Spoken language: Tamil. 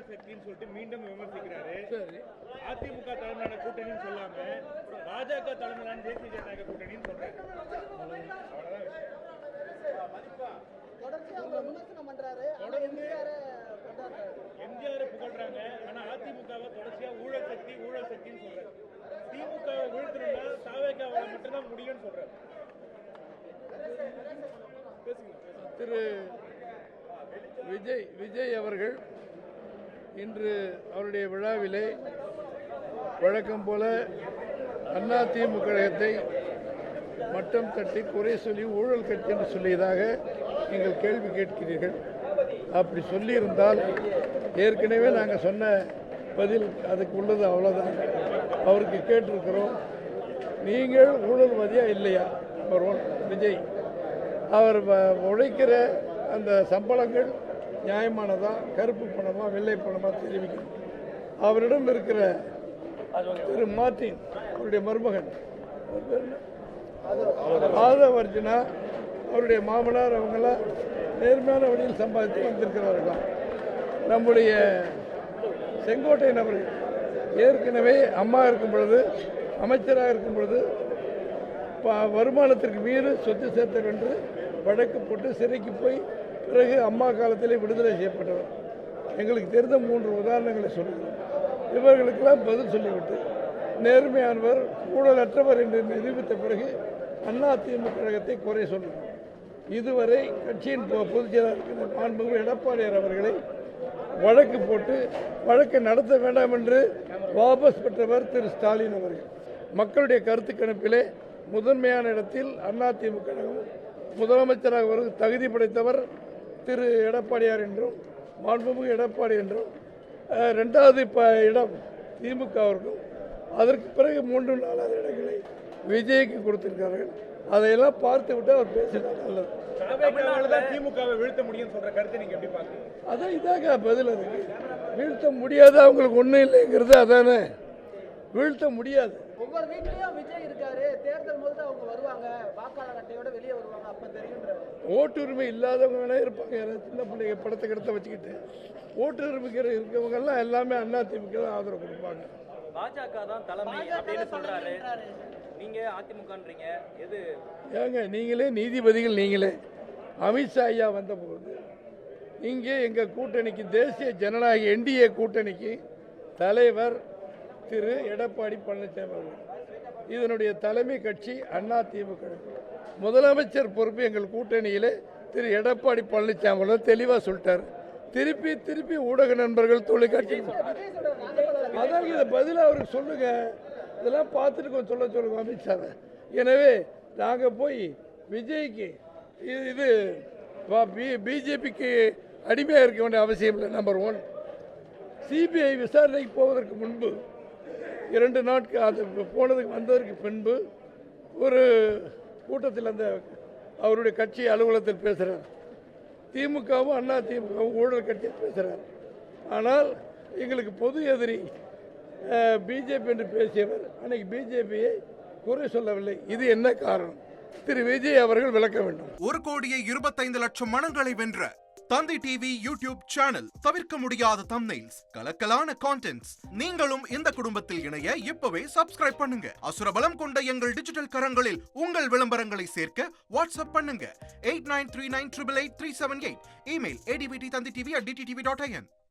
ஊழல் சக்தின்னு சொல்லிட்டு மீண்டும் விமர்சிக்கிறாரு. அதிமுக தலைமையிலான கூட்டணின்னு சொல்லாம பாஜக தலைமையிலான தேசிய ஜனநாயக கூட்டணின்னு சொல்றாரு. எம்ஜிஆர் புகழ்றாங்க, ஆனா அதிமுகவை தொடர்ச்சியா ஊழல் சக்தின்னு சொல்றாரு. திமுகவை வீழ்த்தணும்னா தாவேகாவால மட்டும்தான் முடியும்னு சொல்றாரு. திரு விஜய் அவர்கள் இன்று அவருடைய விழாவிலே வழக்கம் போல அதிமுக கழகத்தை மட்டம் தட்டி குறை சொல்லி ஊழல் கட்சி என்று சொல்லியதாக நீங்கள் கேள்வி கேட்கிறீர்கள். அப்படி சொல்லியிருந்தால் ஏற்கனவே நாங்கள் சொன்ன பதில் அதுக்கு உள்ளது அவ்வளோதான். அவருக்கு கேட்டிருக்கிறோம், நீங்கள் ஊழல்வாதியா இல்லையா? நம்பர் 1 விஜய், அவர் உழைக்கிற அந்த சம்பளங்கள் நியாயமானதா, கருப்பு பணமா வெள்ளை பணமா தெரிவிக்கணும். அவரிடம் இருக்கிற திரு மார்டின், அவருடைய மருமகன் ஆதவர்ஜுனா, அவருடைய மாமனார், அவங்களாம் நேர்மையான வழியில் சம்பாதித்து வந்திருக்கிறார்களாம். நம்முடைய செங்கோட்டையன் அவர்கள் ஏற்கனவே அம்மா இருக்கும் பொழுது, அமைச்சராக இருக்கும் பொழுது வருமானத்திற்கு மீறி சொத்து சேர்த்தர் என்று வழக்கு போட்டு சிறைக்கு போய் பிறகு அம்மா காலத்திலே விடுதலை செய்யப்பட்டவர். எங்களுக்கு தெரிந்த 3 உதாரணங்களை சொல்லுகிறோம். இவர்களுக்கெல்லாம் பதில் சொல்லிவிட்டு நேர்மையானவர், ஊழலற்றவர் என்று நிரூபித்த பிறகு அதிமுக கழகத்தை குறை சொல்லுங்கள். இதுவரை கட்சியின் பொதுச் செயலாளர் மாண்புமிகு எடப்பாடியார் அவர்களை வழக்கு போட்டு வழக்கை நடத்த வேண்டாம் என்று வாபஸ் பெற்றவர் திரு ஸ்டாலின் அவர்கள். மக்களுடைய கருத்து கணிப்பிலே முதன்மையான இடத்தில் அதிமுக கழகம் முதலமைச்சராக ஒரு தகுதி படைத்தவர் திரு எடப்பாடியார் என்றும், மாண்புமிகு எடப்பாடி என்றும், 2வது இடம் திமுகவிற்கும், அதற்கு பிறகு 3, 4வது இடங்களை விஜய்க்கு கொடுத்திருக்கிறார்கள். அதையெல்லாம் பார்த்து விட்டு அவர் பேசினார் நல்லது. திமுகவை வீழ்த்த முடியும் சொல்ற கருத்தை நீங்க எப்படி பாக்குறீங்க? அதான் இதாக பதில். அதுக்கு வீழ்த்த முடியாது, அவங்களுக்கு ஒன்றும் இல்லைங்கிறது அதானே. வீழ்த்த முடியாது. ஒவ்வொரு வீட்லயும் விஜய் இருக்காரு, தேர்தல் போது அவங்க வருவாங்க, வாக்காளர் அட்டையோட வெளியே வருவாங்க, அப்ப தெரியுன்ற. ஓட்டுரிமை இல்லாதவங்க வேணா இருப்பாங்க, சின்ன பிள்ளைங்க படத்தை கிடத்த வச்சுக்கிட்டு. ஓட்டுரிமை இருக்கவங்க எல்லாம் எல்லாமே அதிமுக தான் ஆதரவு கொடுப்பாங்க. பாஜக தான் தலைமை அப்படின்னு சொல்றாரு, நீங்க அதிமுகன்றீங்க. எது ஏங்க நீங்களே நீதிபதிகள், நீங்களே அமித்ஷா ஐயா வந்த போது இங்கே எங்கள் கூட்டணிக்கு, தேசிய ஜனநாயக என்டிஏ கூட்டணிக்கு தலைவர் திரு எடப்பாடி பழனிசாமி அவர்கள், இதனுடைய தலைமை கட்சி அதிமுக. முதலமைச்சர் பொறுப்பு எங்கள் கூட்டணியிலே திரு எடப்பாடி பழனிசாமி அவர்கள் தெளிவாக சொல்லிட்டார். திருப்பி ஊடக நண்பர்கள், தொலைக்காட்சி, அதான் இதை பதிலாக அவருக்கு சொல்லுங்க. இதெல்லாம் பார்த்துட்டு கொஞ்சம் சொல்லுங்க அமித்ஷாவை. எனவே நாங்கள் போய் விஜய்க்கு இது பிஜேபிக்கு அடிமையாக இருக்க வேண்டிய அவசியம் இல்லை. நம்பர் 1, சிபிஐ விசாரணைக்கு போவதற்கு முன்பு 2 நாட்கள் அது வந்ததற்கு பின்பு ஒரு கூட்டத்தில் அந்த அவருடைய கட்சி அலுவலகத்தில் பேசுகிறார். திமுகவும் அதிமுகவும் ஊழல் கட்சியில் பேசுகிறார். ஆனால் எங்களுக்கு பொது எதிரி பிஜேபி என்று பேசியவர் அன்னைக்கு பிஜேபியை குறை சொல்லவில்லை. இது என்ன காரணம்? திரு விஜய் அவர்கள் விளக்க வேண்டும். 1,25,00,000 மனங்களை வென்ற தந்தி டிவி யூடியூப் சேனல். தவிர்க்க முடியாத தம்ப்நெயில்ஸ், கலக்கலான கான்டென்ட்ஸ். நீங்களும் இந்த குடும்பத்தில் இணைய இப்பவே சப்ஸ்கிரைப் பண்ணுங்க. அசுரபலம் கொண்ட எங்கள் டிஜிட்டல் கரங்களில் உங்கள் விளம்பரங்களை சேர்க்க வாட்ஸ்அப் பண்ணுங்க. 8939888378. Email advttv@dttv.in.